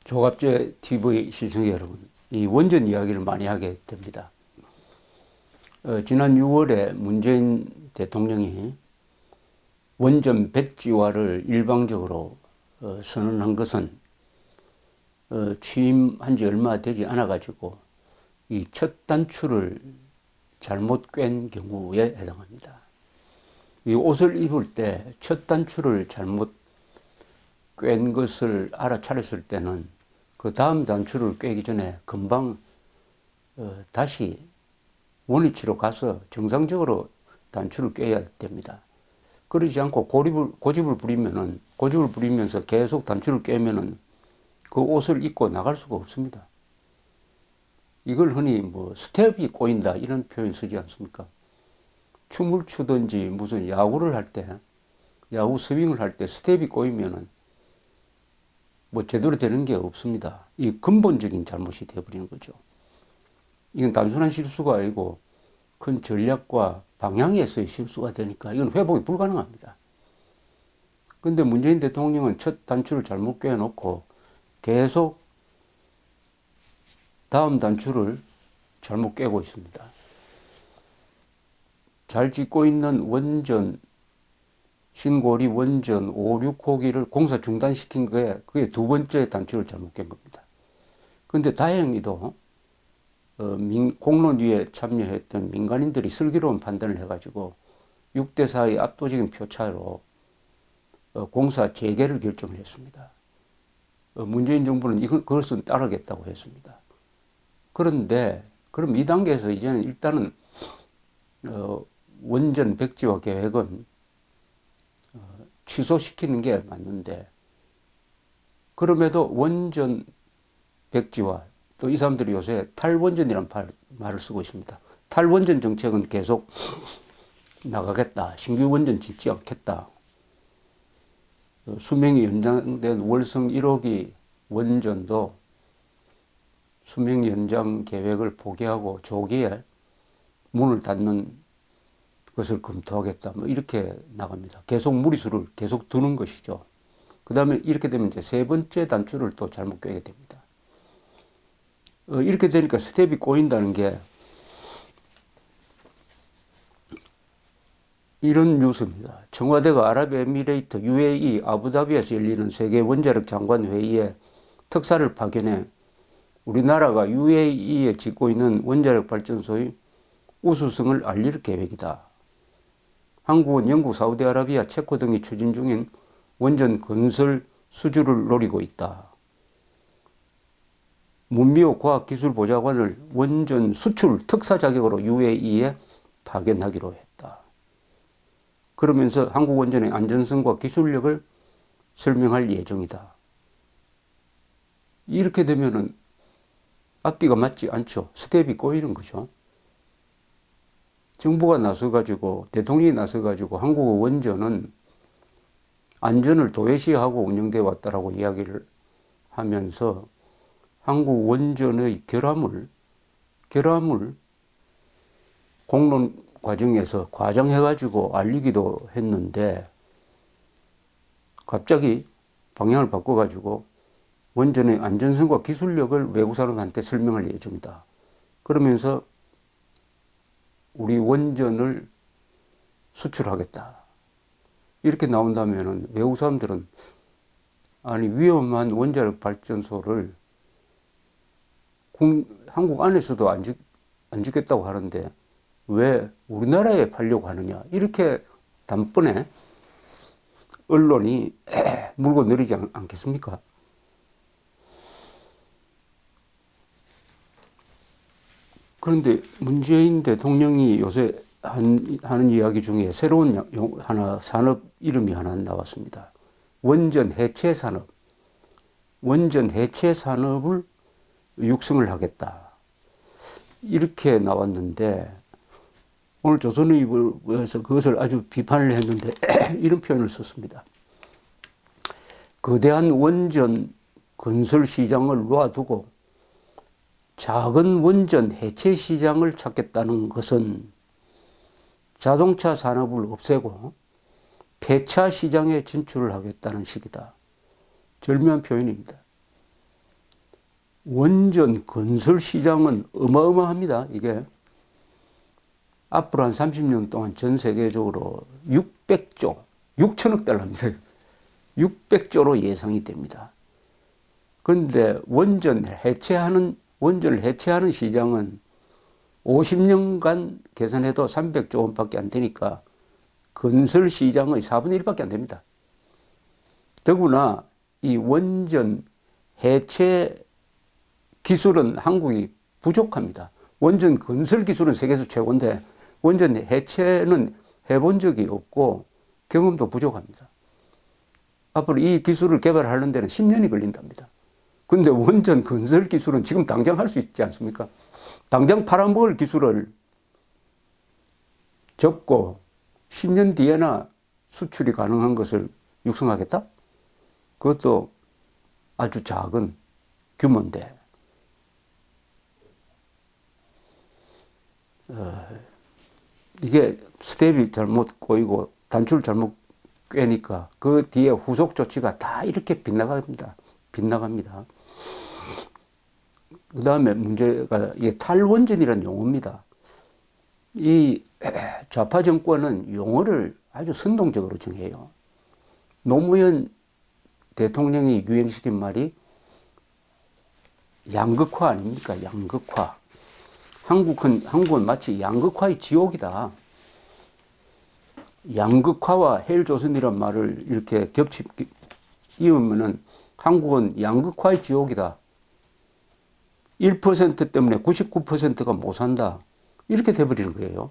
조갑제 TV 시청자 여러분, 이 원전 이야기를 많이 하게 됩니다. 지난 6월에 문재인 대통령이 원전 백지화를 일방적으로 선언한 것은 취임한 지 얼마 되지 않아 가지고 이 첫 단추를 잘못 꿰는 경우에 해당합니다. 이 옷을 입을 때 첫 단추를 잘못 꿰는 것을 알아차렸을 때는 그 다음 단추를 꿰기 전에 금방 다시 원위치로 가서 정상적으로 단추를 꿰야 됩니다. 그러지 않고 고집을 부리면서 계속 단추를 꿰면은 그 옷을 입고 나갈 수가 없습니다. 이걸 흔히 스텝이 꼬인다 이런 표현 쓰지 않습니까? 춤을 추든지 무슨 야구를 할 때, 야구 스윙을 할 때 스텝이 꼬이면은 제대로 되는 게 없습니다. 이 근본적인 잘못이 되어버리는 거죠. 이건 단순한 실수가 아니고 큰 전략과 방향에서의 실수가 되니까 이건 회복이 불가능합니다. 근데 문재인 대통령은 첫 단추를 잘못 꿰놓고 계속 다음 단추를 잘못 꿰고 있습니다. 잘 짓고 있는 원전, 신고리 원전 5, 6호기를 공사 중단시킨 그게 두 번째 단추를 잘못 깬 겁니다. 근데 다행히도 공론위에 참여했던 민간인들이 슬기로운 판단을 해가지고 6대4의 압도적인 표차로 공사 재개를 결정을 했습니다. 문재인 정부는 그것은 따르겠다고 했습니다. 그런데 그럼 이 단계에서 이제는 일단은 원전 백지화 계획은 취소시키는 게 맞는데, 그럼에도 원전 백지화, 또 이 사람들이 요새 탈원전이라는 말을 쓰고 있습니다. 탈원전 정책은 계속 나가겠다. 신규 원전 짓지 않겠다. 수명이 연장된 월성 1호기 원전도 수명 연장 계획을 포기하고 조기에 문을 닫는 것을 검토하겠다. 이렇게 나갑니다. 계속 무리수를 계속 두는 것이죠. 그 다음에 이렇게 되면 이제 세 번째 단추를 또 잘못 꿰게 됩니다. 이렇게 되니까 스텝이 꼬인다는 게 이런 뉴스입니다. 청와대가 아랍에미레이트 UAE 아부다비에서 열리는 세계 원자력 장관 회의에 특사를 파견해 우리나라가 UAE에 짓고 있는 원자력 발전소의 우수성을 알릴 계획이다. 한국은 영국, 사우디아라비아, 체코 등이 추진 중인 원전 건설 수주를 노리고 있다. 문미호 과학기술보좌관을 원전 수출 특사 자격으로 UAE에 파견하기로 했다. 그러면서 한국 원전의 안전성과 기술력을 설명할 예정이다. 이렇게 되면은 앞뒤가 맞지 않죠. 스텝이 꼬이는 거죠. 정부가 나서가지고, 대통령이 나서가지고 한국 원전은 안전을 도외시하고 운영되어 왔다라고 이야기를 하면서 한국 원전의 결함을 공론 과정에서 과장해가지고 알리기도 했는데, 갑자기 방향을 바꿔가지고 원전의 안전성과 기술력을 외국 사람한테 설명할 예정이다. 그러면서 우리 원전을 수출하겠다. 이렇게 나온다면 외국 사람들은 아니 위험한 원자력 발전소를 한국 안에서도 안 짓겠다고 하는데 왜 우리나라에 팔려고 하느냐. 이렇게 단번에 언론이 물고 늘리지 않겠습니까? 그런데 문재인 대통령이 요새 하는 이야기 중에 새로운 산업 이름이 하나 나왔습니다. 원전 해체 산업. 원전 해체 산업을 육성을 하겠다. 이렇게 나왔는데 오늘 조선일보에서 그것을 아주 비판을 했는데 이런 표현을 썼습니다. 거대한 원전 건설 시장을 놓아두고 작은 원전 해체 시장을 찾겠다는 것은 자동차 산업을 없애고 폐차 시장에 진출을 하겠다는 식이다. 절묘한 표현입니다. 원전 건설 시장은 어마어마합니다. 이게 앞으로 한 30년 동안 전 세계적으로 600조, 6천억 달러입니다. 600조로 예상이 됩니다. 그런데 원전을 해체하는 시장은 50년간 계산해도 300조 원밖에 안 되니까 건설 시장의 4분의 1밖에 안 됩니다. 더구나 이 원전 해체 기술은 한국이 부족합니다. 원전 건설 기술은 세계에서 최고인데 원전 해체는 해본 적이 없고 경험도 부족합니다. 앞으로 이 기술을 개발하는 데는 10년이 걸린답니다. 근데 원전 건설 기술은 지금 당장 할 수 있지 않습니까? 당장 팔아먹을 기술을 접고 10년 뒤에나 수출이 가능한 것을 육성하겠다? 그것도 아주 작은 규모인데 이게 스텝이 잘못 꼬이고 단추를 잘못 꿰니까 그 뒤에 후속 조치가 다 이렇게 빗나갑니다. 그 다음에 문제가 이게 탈원전이라는 용어입니다. 이 좌파 정권은 용어를 아주 선동적으로 정해요. 노무현 대통령이 유행시킨 말이 양극화 아닙니까? 양극화. 한국은 마치 양극화의 지옥이다. 양극화와 헬조선이란 말을 이렇게 이으면은 한국은 양극화의 지옥이다. 1% 때문에 99%가 못 산다. 이렇게 돼버리는 거예요.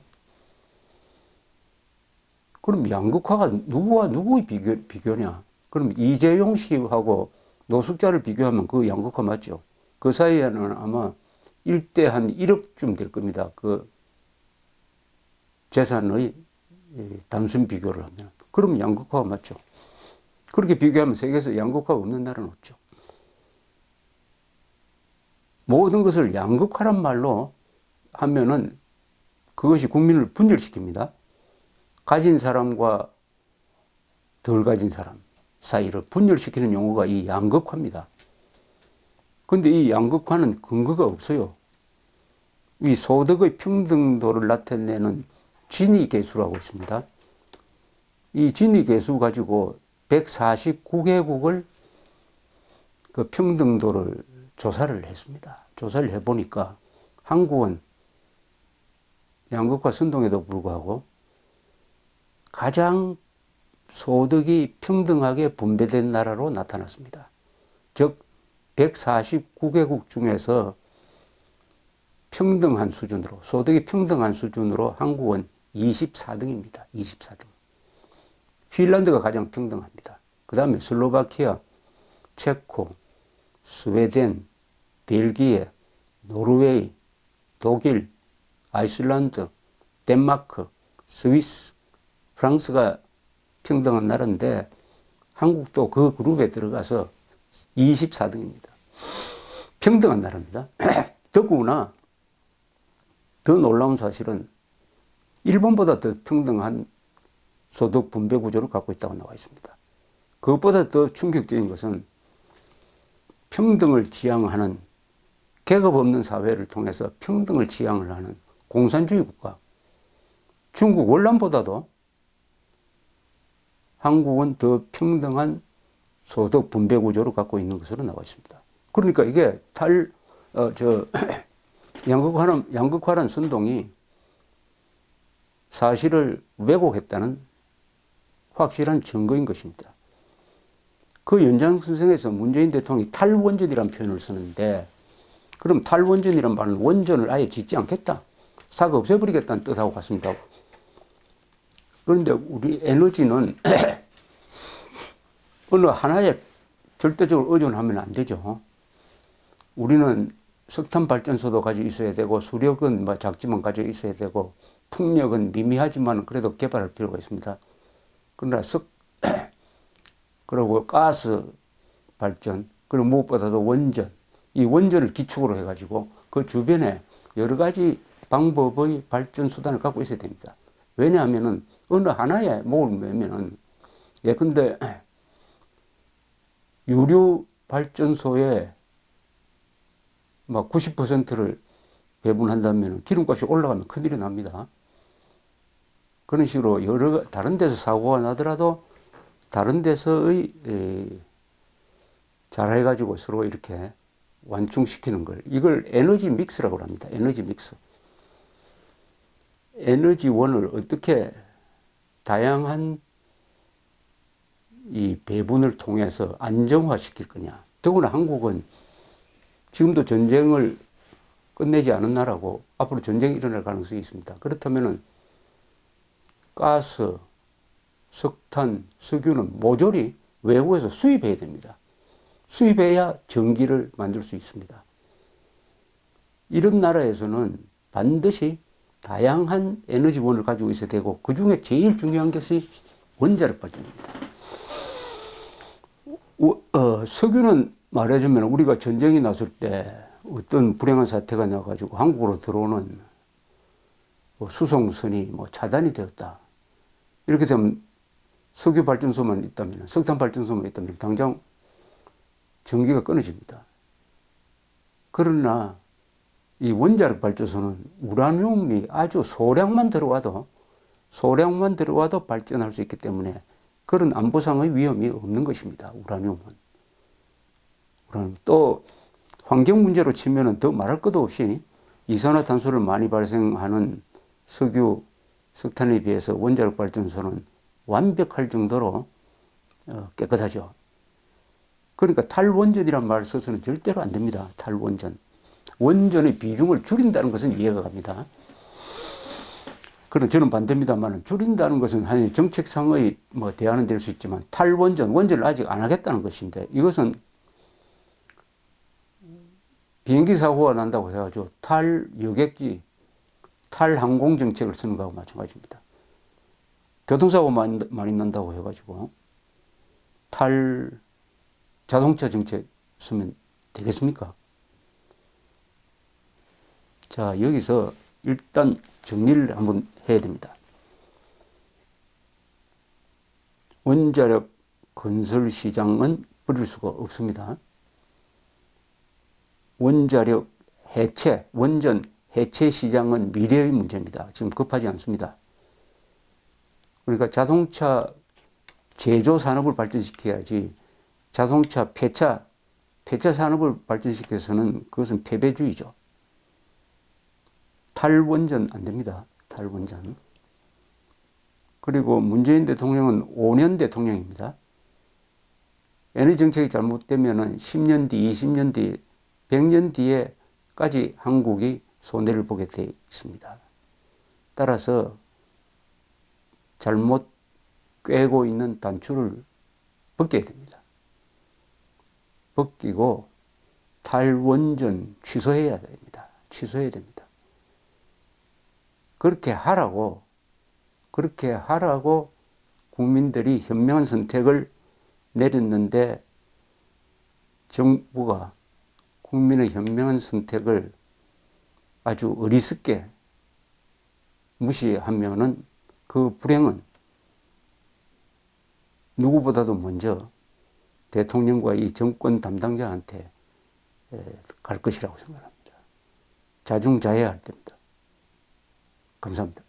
그럼 양극화가 누구와 누구의 비교냐? 그럼 이재용 씨하고 노숙자를 비교하면 그 양극화 맞죠? 그 사이에는 아마 1대 한 1억쯤 될 겁니다. 그 재산의 단순 비교를 하면. 그럼 양극화가 맞죠? 그렇게 비교하면 세계에서 양극화가 없는 나라는 없죠. 모든 것을 양극화란 말로 하면은 그것이 국민을 분열시킵니다. 가진 사람과 덜 가진 사람 사이를 분열시키는 용어가 이 양극화입니다. 근데 이 양극화는 근거가 없어요. 이 소득의 평등도를 나타내는 지니계수라고 있습니다. 이 지니계수 가지고 149개국을 그 평등도를 조사를 했습니다. 조사를 해보니까 한국은 양극화 선동에도 불구하고 가장 소득이 평등하게 분배된 나라로 나타났습니다. 즉 149개국 중에서 평등한 수준으로, 소득이 평등한 수준으로 한국은 24등입니다. 24등. 핀란드가 가장 평등합니다. 그 다음에 슬로바키아, 체코, 스웨덴, 벨기에, 노르웨이, 독일, 아이슬란드, 덴마크, 스위스, 프랑스가 평등한 나라인데 한국도 그 그룹에 들어가서 24등입니다. 평등한 나라입니다. 더구나 더 놀라운 사실은 일본보다 더 평등한 소득 분배 구조를 갖고 있다고 나와 있습니다. 그것보다 더 충격적인 것은 평등을 지향하는, 계급 없는 사회를 통해서 평등을 지향을 하는 공산주의 국가, 중국 월남보다도 한국은 더 평등한 소득 분배 구조를 갖고 있는 것으로 나와 있습니다. 그러니까 이게 양극화란 선동이 사실을 왜곡했다는 확실한 증거인 것입니다. 그 연장선상에서 문재인 대통령이 탈원전이라는 표현을 쓰는데, 그럼 탈원전이란 말은 원전을 아예 짓지 않겠다, 싹 없애버리겠다는 뜻하고 같습니다. 그런데 우리 에너지는 어느 하나에 절대적으로 의존하면 안 되죠. 우리는 석탄 발전소도 가지고 있어야 되고, 수력은 뭐 작지만 가지고 있어야 되고, 풍력은 미미하지만 그래도 개발할 필요가 있습니다. 그러나 그리고 가스 발전, 그리고 무엇보다도 원전, 이 원전을 기축으로 해가지고 그 주변에 여러 가지 방법의 발전 수단을 갖고 있어야 됩니다. 왜냐하면은 어느 하나에 목을 매면은, 예컨대 유류 발전소에 막 90%를 배분한다면 기름값이 올라가면 큰일이 납니다. 그런 식으로 여러 다른 데서 사고가 나더라도 다른 데서의 잘해가지고 서로 이렇게 완충시키는 걸, 이걸 에너지 믹스라고 합니다. 에너지 믹스. 에너지원을 어떻게 다양한 이 배분을 통해서 안정화시킬 거냐. 더구나 한국은 지금도 전쟁을 끝내지 않은 나라고 앞으로 전쟁이 일어날 가능성이 있습니다. 그렇다면 가스, 석탄, 석유는 모조리 외국에서 수입해야 됩니다. 수입해야 전기를 만들 수 있습니다. 이런 나라에서는 반드시 다양한 에너지원을 가지고 있어야 되고, 그 중에 제일 중요한 것이 원자력 발전입니다. 석유는 말하자면 우리가 전쟁이 났을 때 어떤 불행한 사태가 나가지고 한국으로 들어오는 수송선이 차단이 되었다. 이렇게 되면 석유 발전소만 있다면, 석탄 발전소만 있다면 당장 전기가 끊어집니다. 그러나 이 원자력 발전소는 우라늄이 아주 소량만 들어와도 발전할 수 있기 때문에 그런 안보상의 위험이 없는 것입니다. 우라늄은. 또 환경 문제로 치면은 더 말할 것도 없이 이산화탄소를 많이 발생하는 석유, 석탄에 비해서 원자력 발전소는 완벽할 정도로 깨끗하죠. 그러니까 탈원전이란 말을 써서는 절대로 안 됩니다. 탈원전. 원전의 비중을 줄인다는 것은 이해가 갑니다. 그럼 저는 반대입니다만, 줄인다는 것은 한 정책상의 대안은 될 수 있지만, 원전을 아직 안 하겠다는 것인데, 이것은 비행기 사고가 난다고 해가지고 탈여객기, 탈항공 정책을 쓰는 거하고 마찬가지입니다. 교통사고 많이 난다고 해가지고 자동차 정책 쓰면 되겠습니까? 자, 여기서 일단 정리를 한번 해야 됩니다. 원자력 건설 시장은 버릴 수가 없습니다. 원자력 해체, 원전 해체 시장은 미래의 문제입니다. 지금 급하지 않습니다. 그러니까 자동차 제조 산업을 발전시켜야지, 자동차 폐차 산업을 발전시켜서는 그것은 패배주의죠. 탈원전 안 됩니다. 탈원전. 그리고 문재인 대통령은 5년 대통령입니다. 에너지 정책이 잘못되면 10년 뒤, 20년 뒤, 100년 뒤에까지 한국이 손해를 보게 되어 있습니다. 따라서 잘못 꿰고 있는 단추를 벗겨야 됩니다. 벗기고 탈원전 취소해야 됩니다. 취소해야 됩니다. 그렇게 하라고 국민들이 현명한 선택을 내렸는데, 정부가 국민의 현명한 선택을 아주 어리석게 무시하면은 그 불행은 누구보다도 먼저 대통령과 이 정권 담당자한테 갈 것이라고 생각합니다. 자중자애할 때입니다. 감사합니다.